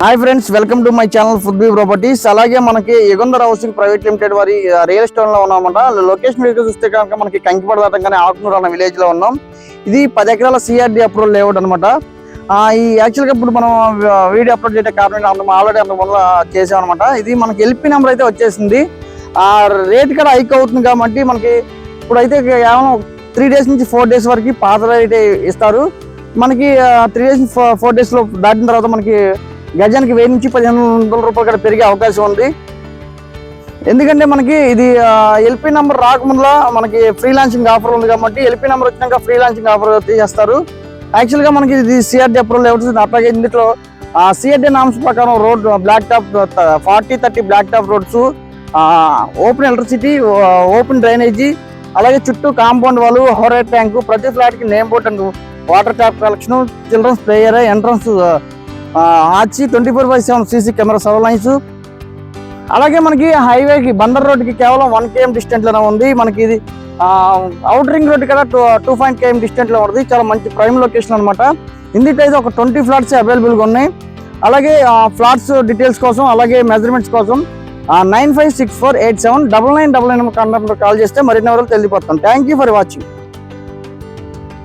Hi friends, welcome to my channel food B properties. అలాగే మనకి Yugandhar housing private limited వారి real estate లో ఉన్నామన్నమాట. లొకేషన్ వీడియో చూస్తే కనుక మనకి కంకిపడ దాటంగానే ఆకునూరు అన్న విలేజ్ లో ఉన్నాం. ఇది 10 ఎకరాల సిఆర్డి అప్రూవల్ లేఅవుట్ అనమాట. ఈ యాక్చువల్గా ఇప్పుడు మనం వీడియో అప్లోడ్ చేయడం కారణం ఆల్రెడీ అందువల్ల చేసామన్నమాట. ఇది మనకి ఎల్పీ నెంబర్ అయితే వచ్చేసింది. రేట్ కూడా హైక్ అవుతుంది కాబట్టి మనకి ఇప్పుడైతే కేవలం 3 days నుంచి 4 days వరకు పాత రేట్ ఇస్తారు. మనకి 3 days 4 days లో దాటిన తర్వాత మనకి గజానికి 1000 నుంచి 1500 రూపాయలు కూడా పెరిగే అవకాశం ఉంది. ఎందుకంటే మనకి ఇది ఎల్పీ నెంబర్ రాకముందులా మనకి ఫ్రీ లాంచింగ్ ఆఫర్ ఉంది కాబట్టి ఎల్పీ నెంబర్ వచ్చినాక ఫ్రీ లాంచింగ్ ఆఫర్ తీసేస్తారు. యాక్చువల్గా మనకి ఇది సిఆర్డి అప్రూవల్ అవుతుంది. అట్లాగే ఇందులో సిఆర్డి నామ్స్ ప్రకారం road black top 40-30 black top roads, open electricity, open drainage, అలాగే చుట్టూ కాంపౌండ్ వాళ్ళు, హోరేట్ ట్యాంకు, ప్రతి ఫ్లాట్కి name board and water tap collection, children's player, entrance arch, 24/7 CC camera surveillance. అలాగే మనకి హైవేకి బందర్ రోడ్డుకి కేవలం 1 km డిస్టెంట్ లోనే ఉంది. మనకి ఇది అవుట్ రింగ్ రోడ్ కదా 2.5 km డిస్టెంట్ లో ఉంది. చాలా మంచి ప్రైమ్ లొకేషన్ అనమాట. ఇందులో అయితే ఒక 20 ఫ్లాట్స్ అవైలబుల్గా ఉన్నాయి. అలాగే ఫ్లాట్స్ డీటెయిల్స్ కోసం అలాగే మెజర్మెంట్స్ కోసం 9564879999 కాల్ చేస్తే మరిన్ని వివరాలు తెలియపోతాం. Thank you for watching.